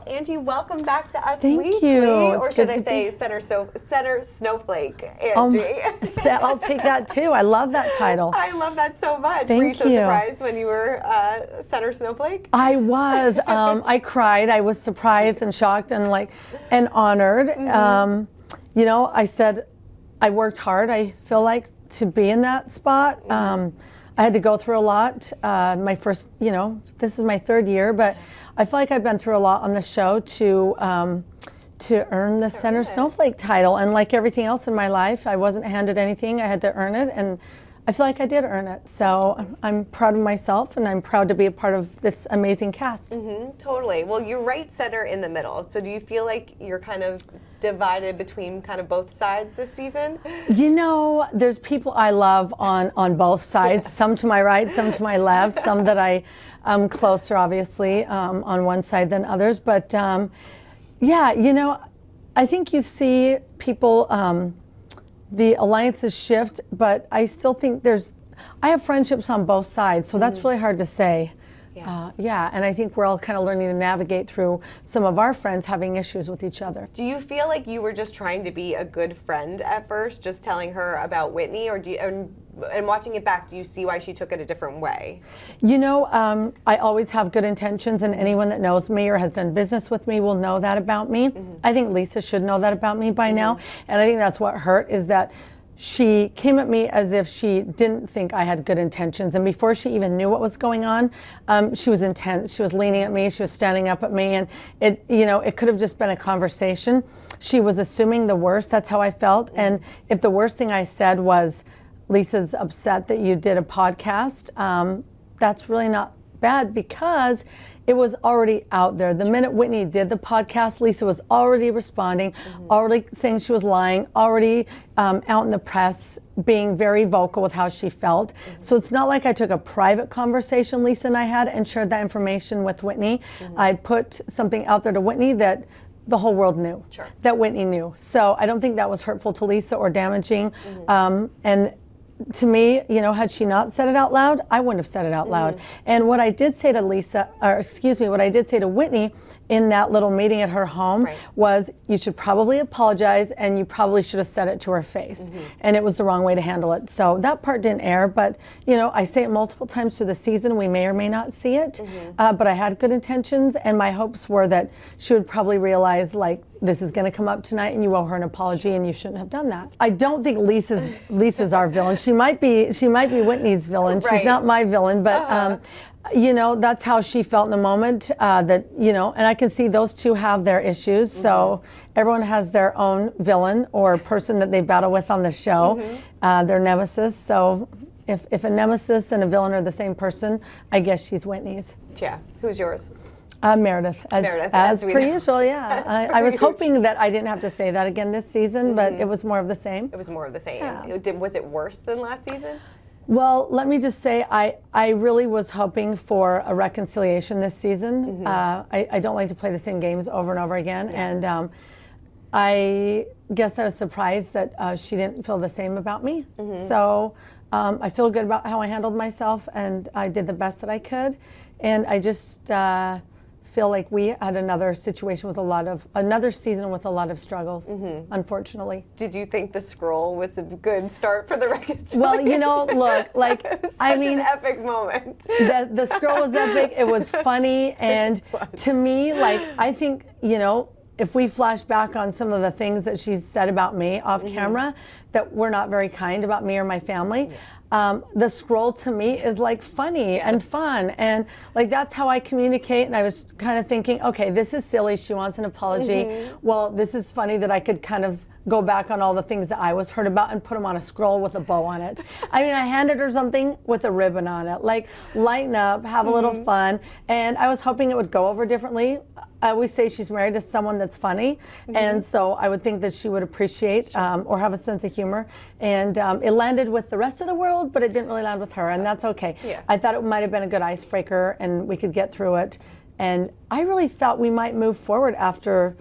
Angie, welcome back to Us Thank Weekly. you. Or should I say Center Snowflake, Angie? I'll take that too. I love that title. I love that so much. Thank were you so you. surprised when you were Center Snowflake? I was. I cried. I was surprised and shocked and honored. You know, I said I worked hard. I feel like to be in that spot. I had to go through a lot. My first, you know, this is my third year, but I feel like I've been through a lot on the show to earn the Center Snowflake title. And like everything else in my life, I wasn't handed anything. I had to earn it, and I feel like I did earn it. So I'm proud of myself, and I'm proud to be a part of this amazing cast. Totally. Well, you're right center in the middle. So do you feel like you're kind of divided between kind of both sides this season? You know, there's people I love on both sides. Yes. Some to my right, some to my left, some that I'm closer, obviously, on one side than others. But yeah, you know, I think you see people, the alliances shift, but I still think I have friendships on both sides, so that's really hard to say. Yeah, and I think we're all kind of learning to navigate through some of our friends having issues with each other. Do you feel like you were just trying to be a good friend at first, just telling her about Whitney, or and watching it back, do you see why she took it a different way? You know, I always have good intentions, and anyone that knows me or has done business with me will know that about me. I think Lisa should know that about me by now, and I think that's what hurt, is that she came at me as if she didn't think I had good intentions, and before she even knew what was going on, she was intense. She was leaning at me, she was standing up at me, and it could have just been a conversation. She was assuming the worst. That's how I felt. And if the worst thing I said was, Lisa's upset that you did a podcast, that's really not bad, because it was already out there. The minute Whitney did the podcast, Lisa was already responding, already saying she was lying, already out in the press, being very vocal with how she felt. So it's not like I took a private conversation Lisa and I had and shared that information with Whitney. I put something out there to Whitney that the whole world knew, that Whitney knew. So I don't think that was hurtful to Lisa or damaging. And to me, you know, had she not said it out loud, I wouldn't have said it out loud. And what I did say to what I did say to Whitney in that little meeting at her home was, you should probably apologize, and you probably should have said it to her face. And it was the wrong way to handle it. So that part didn't air, but you know, I say it multiple times through the season. We may or may not see it, but I had good intentions, and my hopes were that she would probably realize, like, this is going to come up tonight, and you owe her an apology, and you shouldn't have done that. I don't think Lisa's our villain. She might be Whitney's villain. She's not my villain, but you know, that's how she felt in the moment. That, you know, and I can see those two have their issues. So everyone has their own villain or person that they battle with on the show, their nemesis. So if a nemesis and a villain are the same person, I guess she's Whitney's. Yeah. Who's yours? Meredith, as per usual, yeah. I was hoping that I didn't have to say that again this season, but it was more of the same. It was more of the same. Yeah. Was it worse than last season? Well, let me just say, I really was hoping for a reconciliation this season. I don't like to play the same games over and over again, and I guess I was surprised that she didn't feel the same about me. So I feel good about how I handled myself, and I did the best that I could, and I just feel like we had another situation with another season with a lot of struggles, unfortunately. Did you think the scroll was a good start for the reconciliation? Well, you know, look, like, I mean, an epic moment. The scroll was epic. It was funny, and to me, like, I think, you know, if we flash back on some of the things that she's said about me off camera that were not very kind about me or my family, the scroll to me is like funny and fun, and like that's how I communicate. And I was kind of thinking, okay, this is silly, she wants an apology. Well, this is funny that I could kind of go back on all the things that I was hurt about and put them on a scroll with a bow on it. I mean, I handed her something with a ribbon on it, like, lighten up, have a little fun. And I was hoping it would go over differently. I always say she's married to someone that's funny, and so I would think that she would appreciate or have a sense of humor. And it landed with the rest of the world, but it didn't really land with her, and that's okay. I thought it might have been a good icebreaker, and we could get through it. And I really thought we might move forward after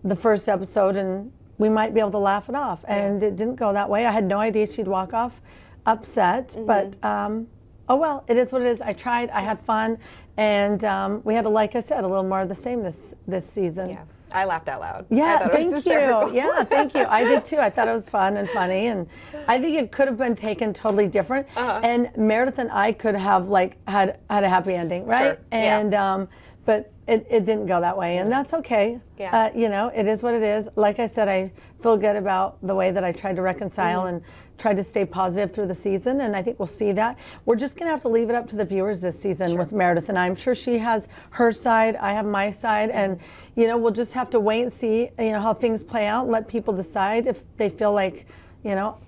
the first episode, and we might be able to laugh it off. And it didn't go that way. I had no idea she'd walk off upset, but oh well, it is what it is. I tried, I had fun, And we had, like I said, a little more of the same this season. Yeah. I laughed out loud. Yeah, thank you. Yeah, thank you. I did too. I thought it was fun and funny, and I think it could have been taken totally different. And Meredith and I could have had a happy ending, right? Sure. And but it didn't go that way, and that's okay. Yeah. You know, it is what it is. Like I said, I feel good about the way that I tried to reconcile and tried to stay positive through the season, and I think we'll see that. We're just going to have to leave it up to the viewers this season with Meredith, and I'm sure she has her side, I have my side, and you know, we'll just have to wait and see, you know, how things play out, let people decide if they feel like, you know,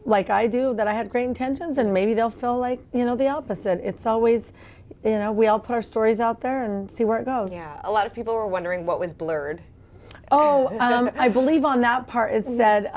like I do, that I had great intentions, and maybe they'll feel like, you know, the opposite. It's always, you know, we all put our stories out there and see where it goes. Yeah, a lot of people were wondering what was blurred. Oh, I believe on that part it said,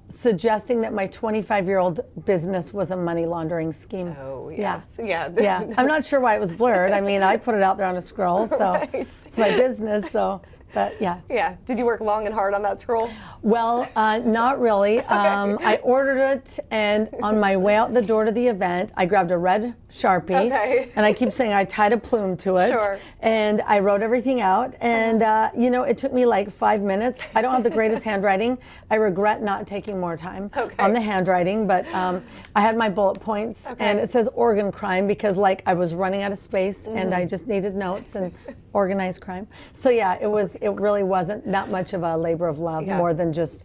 suggesting that my 25-year-old business was a money laundering scheme. Oh, yes. Yeah. Yeah. I'm not sure why it was blurred. I mean, I put it out there on a scroll, so it's my business, so. But yeah. Yeah. Did you work long and hard on that scroll? Well, not really. I ordered it, and on my way out the door to the event, I grabbed a red Sharpie, and I keep saying I tied a plume to it, and I wrote everything out, and you know, it took me like 5 minutes. I don't have the greatest handwriting. I regret not taking more time on the handwriting, but I had my bullet points, and it says organ crime because like I was running out of space, and I just needed notes and organized crime. So yeah, it really wasn't that much of a labor of love, more than just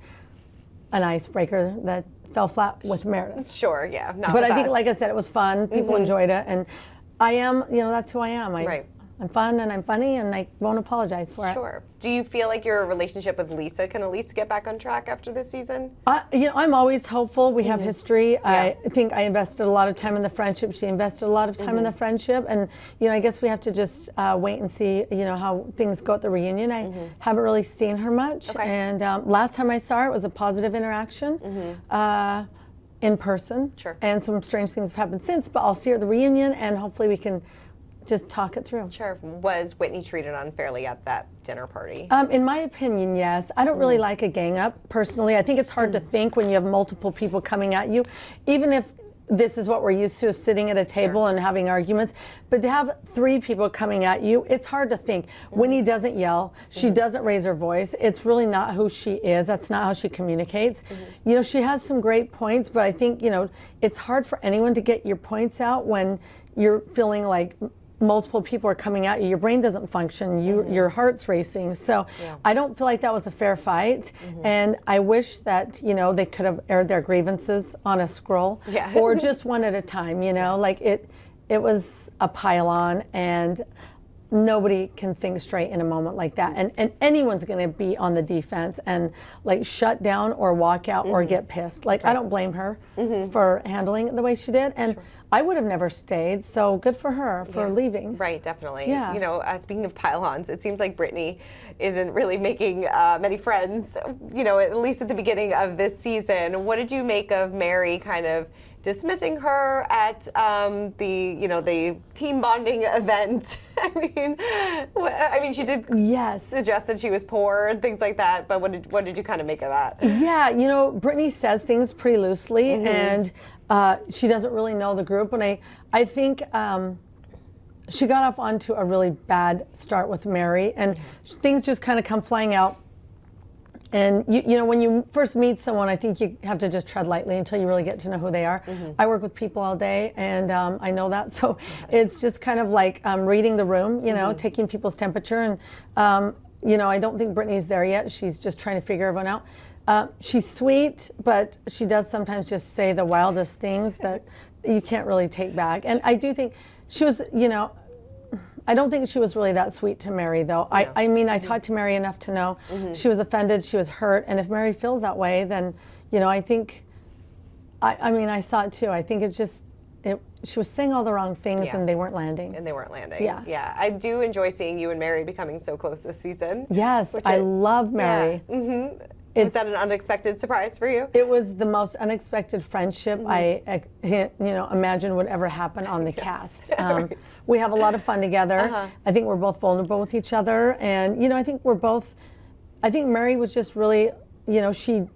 an icebreaker that fell flat with Meredith. Sure, yeah. But I think, like I said, it was fun. People enjoyed it, and I am, you know, that's who I am. I'm fun and I'm funny, and I won't apologize for it. Sure. Do you feel like your relationship with Lisa can at least get back on track after this season? You know, I'm always hopeful. We have history. I think I invested a lot of time in the friendship. She invested a lot of time in the friendship, and you know, I guess we have to just wait and see, you know, how things go at the reunion. I haven't really seen her much, and last time I saw her, it was a positive interaction. In person, and some strange things have happened since, but I'll see her at the reunion, and hopefully we can just talk it through. Sure. Was Whitney treated unfairly at that dinner party? In my opinion, yes. I don't really like a gang up, personally. I think it's hard to think when you have multiple people coming at you, even if this is what we're used to, sitting at a table and having arguments. But to have 3 people coming at you, it's hard to think. Whitney doesn't yell. She doesn't raise her voice. It's really not who she is. That's not how she communicates. You know, she has some great points, but I think, you know, it's hard for anyone to get your points out when you're feeling like multiple people are coming at you. Your brain doesn't function. Your heart's racing. So I don't feel like that was a fair fight. And I wish that, you know, they could have aired their grievances on a scroll or just one at a time, you know, like it was a pile-on, and nobody can think straight in a moment like that. And anyone's going to be on the defense and like shut down or walk out or get pissed. Like I don't blame her for handling it the way she did. And I would have never stayed, so good for her for leaving. Right, definitely. Yeah. You know, speaking of pile-ons, it seems like Brittany isn't really making many friends, you know, at least at the beginning of this season. What did you make of Mary kind of dismissing her at the team bonding event? I mean, she did suggest that she was poor and things like that, but what did you kind of make of that? Yeah, you know, Brittany says things pretty loosely, and she doesn't really know the group, and I think she got off onto a really bad start with Mary, and things just kind of come flying out. And you know, when you first meet someone, I think you have to just tread lightly until you really get to know who they are. I work with people all day, and I know that, so it's just kind of like reading the room, you know, taking people's temperature, and you know, I don't think Brittany's there yet. She's just trying to figure everyone out. She's sweet, but she does sometimes just say the wildest things that you can't really take back. And I do think she was, you know, I don't think she was really that sweet to Mary, though. Yeah. I mean, I talked to Mary enough to know she was offended, she was hurt, and if Mary feels that way, then, you know, I think, I mean, I saw it too. I think it's just, she was saying all the wrong things, and they weren't landing. And they weren't landing. Yeah. Yeah. I do enjoy seeing you and Mary becoming so close this season. Yes, I love Mary. Yeah. Was that an unexpected surprise for you? It was the most unexpected friendship I imagine would ever happen on the cast. We have a lot of fun together. I think we're both vulnerable with each other, and you know, I think Mary was just really, you know, she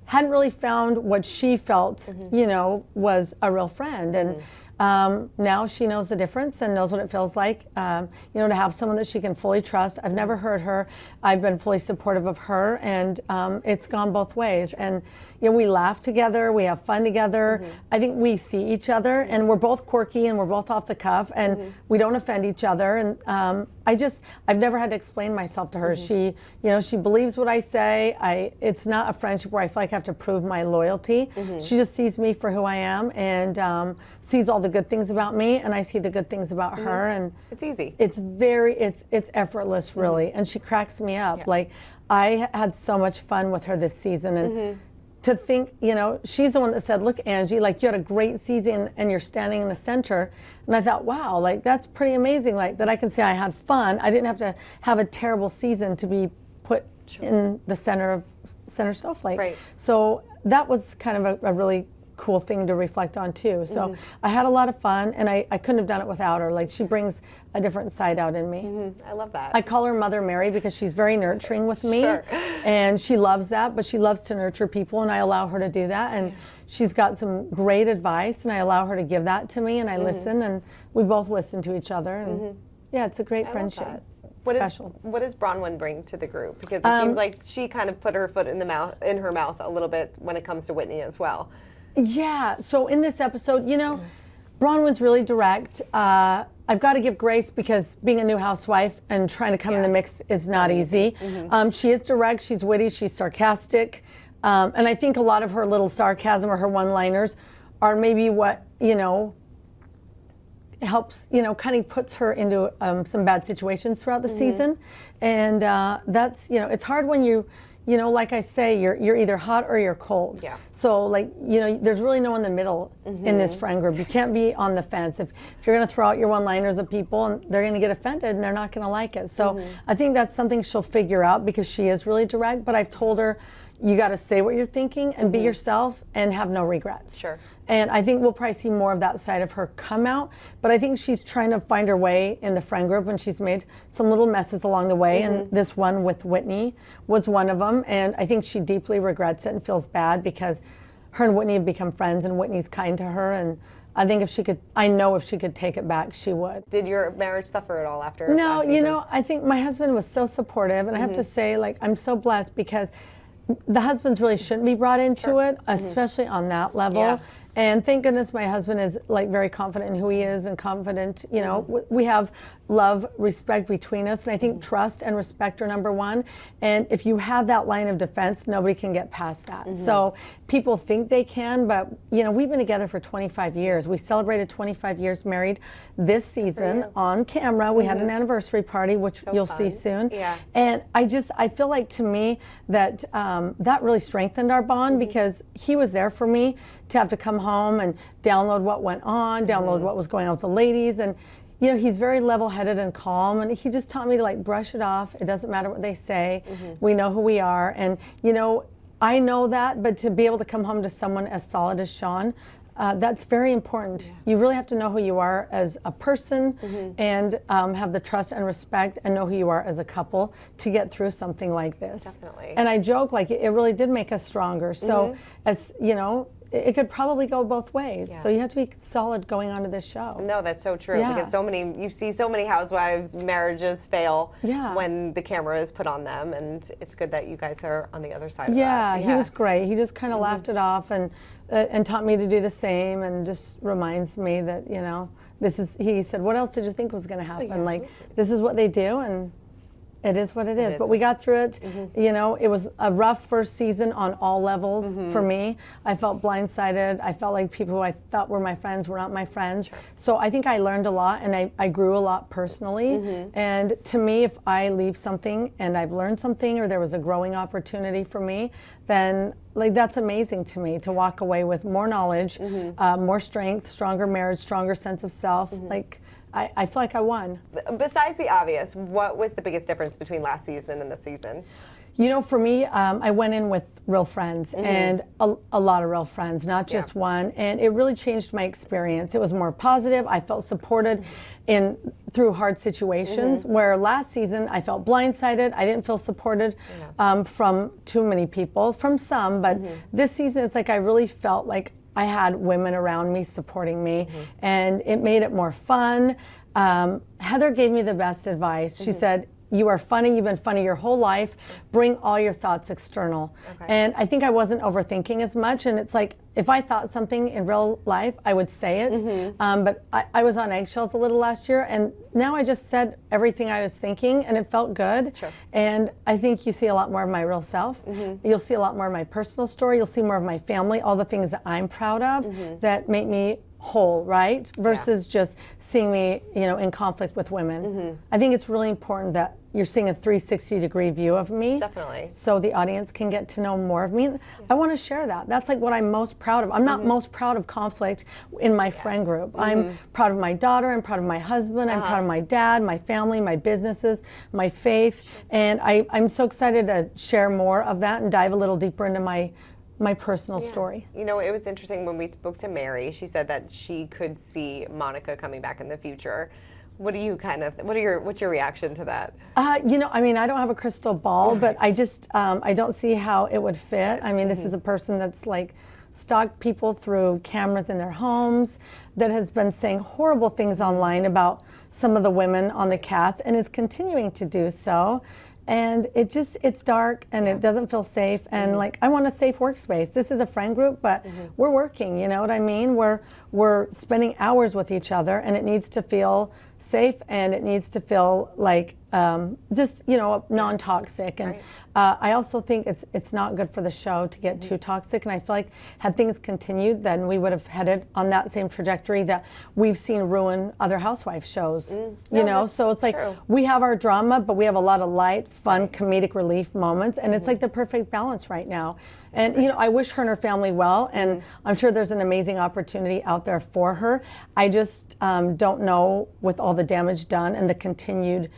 hadn't really found what she felt, you know, was a real friend, and Now she knows the difference and knows what it feels like, to have someone that she can fully trust. I've never hurt her. I've been fully supportive of her, and it's gone both ways. And we laugh together, we have fun together. I think we see each other, and we're both quirky and we're both off the cuff, and we don't offend each other. And I've never had to explain myself to her. She believes what I say. It's not a friendship where I feel like I have to prove my loyalty. She just sees me for who I am, and sees all the good things about me, and I see the good things about her. And it's easy. It's effortless, really. And she cracks me up. Yeah. Like, I had so much fun with her this season, and to think, she's the one that said, look, Angie, like, you had a great season and you're standing in the center. And I thought, wow, like, that's pretty amazing, like, that I can say I had fun. I didn't have to have a terrible season to be put in the center snowflake. Right. So that was kind of a really cool thing to reflect on too. So I had a lot of fun, and I couldn't have done it without her. Like, she brings a different side out in me. I love that. I call her Mother Mary because she's very nurturing with me. Sure. And she loves that, but she loves to nurture people, and I allow her to do that. And she's got some great advice, and I allow her to give that to me, and I listen, and we both listen to each other. And yeah, it's a great friendship. Special. What does Bronwyn bring to the group? Because it seems like she kind of put her foot in her mouth a little bit when it comes to Whitney as well. Yeah, so in this episode, Bronwyn's really direct. I've got to give grace because being a new housewife and trying to come in the mix is not easy. She is direct, she's witty, she's sarcastic. And I think a lot of her little sarcasm or her one-liners are maybe what, helps, kind of puts her into some bad situations throughout the season. And that's, it's hard when you, like I say, you're either hot or you're cold. Yeah. So, like, there's really no in the middle in this friend group. You can't be on the fence. If you're going to throw out your one-liners at people, and they're going to get offended and they're not going to like it. So I think that's something she'll figure out because she is really direct. But I've told her, you got to say what you're thinking and be yourself and have no regrets. Sure. And I think we'll probably see more of that side of her come out. But I think she's trying to find her way in the friend group, and she's made some little messes along the way. And this one with Whitney was one of them. And I think she deeply regrets it and feels bad because her and Whitney have become friends, and Whitney's kind to her. And I think if she could take it back, she would. Did your marriage suffer at all after? No, last season? I think my husband was so supportive, and I have to say, like, I'm so blessed because the husbands really shouldn't be brought into it, especially on that level. Yeah. And thank goodness my husband is, like, very confident in who he is and confident, we have love, respect between us. And I think trust and respect are number one. And if you have that line of defense, nobody can get past that. So people think they can, but, we've been together for 25 years. We celebrated 25 years married this season on camera. We had an anniversary party, which you'll see soon. Yeah. And I feel like, to me, that that really strengthened our bond because he was there for me to have to come home and download what went on, download what was going on with the ladies. And, he's very level-headed and calm, and he just taught me to, like, brush it off. It doesn't matter what they say. We know who we are. And, I know that, but to be able to come home to someone as solid as Sean, that's very important. You really have to know who you are as a person and have the trust and respect and know who you are as a couple to get through something like this. Definitely. And I joke, like, it really did make us stronger. So, as it could probably go both ways. Yeah. So you have to be solid going onto this show. No, that's so true because you see so many housewives marriages fail when the camera is put on them, and it's good that you guys are on the other side of that. Yeah, he was great. He just kind of laughed it off and taught me to do the same, and just reminds me that, this is, he said, what else did you think was going to happen? Like, this is what they do, and it is what it is. But we got through it. It was a rough first season on all levels for me. I felt blindsided. I felt like people who I thought were my friends were not my friends. Sure. So I think I learned a lot, and I grew a lot personally. And to me, if I leave something and I've learned something, or there was a growing opportunity for me, then, like, that's amazing to me, to walk away with more knowledge, more strength, stronger marriage, stronger sense of self. Like, I feel like I won. Besides the obvious, what was the biggest difference between last season and this season? For me, I went in with real friends and a lot of real friends, not just one. And it really changed my experience. It was more positive. I felt supported through hard situations, where last season I felt blindsided. I didn't feel supported from too many people, from some. But this season, it's like I really felt like I had women around me supporting me, and it made it more fun. Heather gave me the best advice. She said, you are funny, you've been funny your whole life, bring all your thoughts external. And I think I wasn't overthinking as much, and it's like, if I thought something in real life, I would say it. But I was on eggshells a little last year, and now I just said everything I was thinking, and it felt good. And I think you see a lot more of my real self. You'll see a lot more of my personal story. You'll see more of my family, all the things that I'm proud of that make me whole, right? Versus just seeing me, in conflict with women. I think it's really important that you're seeing a 360-degree view of me. Definitely. So the audience can get to know more of me. I want to share that. That's like what I'm most proud of. I'm not most proud of conflict in my friend group. I'm proud of my daughter, I'm proud of my husband, I'm proud of my dad, my family, my businesses, my faith. And I'm so excited to share more of that and dive a little deeper into my personal story. It was interesting when we spoke to Mary. She said that she could see Monica coming back in the future. What's your reaction to that? I don't have a crystal ball, but I just, I don't see how it would fit. I mean, this is a person that's like stalked people through cameras in their homes, that has been saying horrible things online about some of the women on the cast, and is continuing to do so. And it's dark, and it doesn't feel safe, and like, I want a safe workspace. This is a friend group, but we're working, you know what I mean? We're spending hours with each other, and it needs to feel safe, and it needs to feel like non-toxic. And I also think it's not good for the show to get too toxic, and I feel like had things continued, then we would have headed on that same trajectory that we've seen ruin other housewife shows. So it's like, we have our drama, but we have a lot of light, fun, comedic relief moments, and it's like the perfect balance right now. And I wish her and her family well, and I'm sure there's an amazing opportunity out there for her. I just don't know, with all the damage done and the continued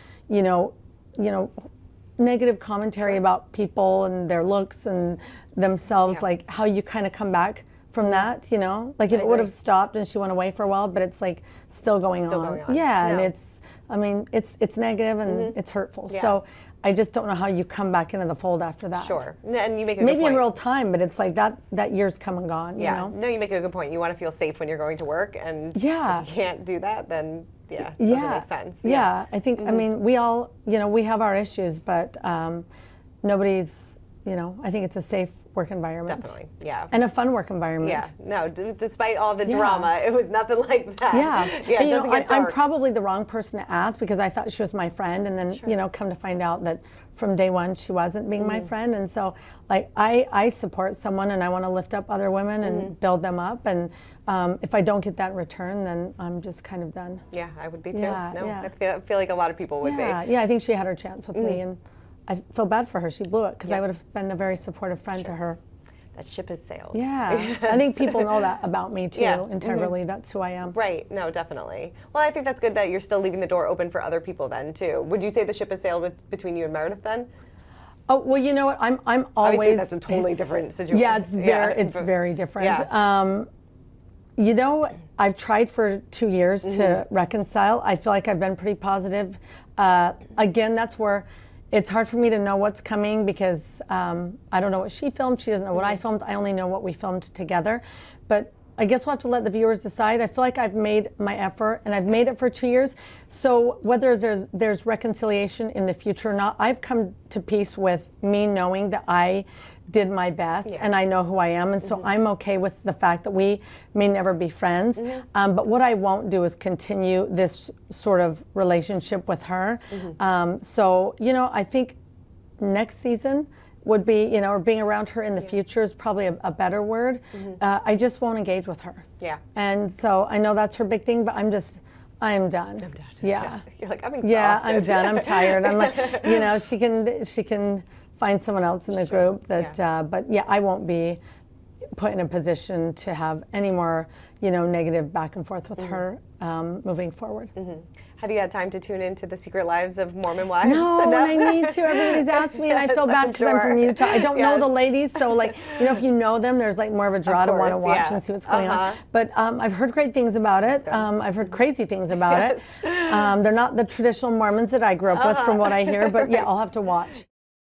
negative commentary about people and their looks and themselves, like how you kind of come back from that, like if it would have stopped and she went away for a while, but it's like still going on. Yeah, and it's negative and it's hurtful. So I just don't know how you come back into the fold after that. Sure, and you make a good maybe point. In real time, but it's like that year's come and gone. No, you make a good point. You want to feel safe when you're going to work, and if you can't do that, then it doesn't make sense. I think I mean, we all we have our issues, but nobody's I think it's a safe work environment. Definitely, and a fun work environment. No, despite all the drama, it was nothing like that. And, I'm probably the wrong person to ask, because I thought she was my friend, and then come to find out that from day one she wasn't being my friend. And so like I support someone, and I want to lift up other women and build them up, and if I don't get that in return, then I'm just kind of done. Yeah, I would be too. I feel like a lot of people would be. Yeah, I think she had her chance with me, and I feel bad for her. She blew it, because I would have been a very supportive friend to her. That ship has sailed. Yeah, I think people know that about me too, integrally. That's who I am. Right, no, definitely. Well, I think that's good that you're still leaving the door open for other people then too. Would you say the ship has sailed between you and Meredith then? Oh, well, you know what, I'm always... Obviously that's a totally different situation. Yeah, it's very different. I've tried for 2 years to reconcile. I feel like I've been pretty positive. Again, that's where it's hard for me to know what's coming, because I don't know what she filmed. She doesn't know what I filmed. I only know what we filmed together. But I guess we'll have to let the viewers decide. I feel like I've made my effort, and I've made it for 2 years. So whether there's reconciliation in the future or not, I've come to peace with me knowing that I did my best, and I know who I am, and so I'm okay with the fact that we may never be friends. But what I won't do is continue this sort of relationship with her. I think next season would be, or being around her in the future is probably a better word. I just won't engage with her. And so I know that's her big thing, but I'm done. I'm done. Yeah. You're like, I'm exhausted. Yeah, I'm done. I'm tired. I'm like, she can find someone else in the group that, but I won't be put in a position to have any more, negative back and forth with her moving forward. Have you had time to tune into the Secret Lives of Mormon Wives? No, and I need to. Everybody's asked me, and I feel bad because I'm from Utah. I don't know the ladies, so like, if you know them, there's like more of a draw to want to watch and see what's going on. But I've heard great things about it. I've heard crazy things about it. They're not the traditional Mormons that I grew up with, from what I hear, but I'll have to watch.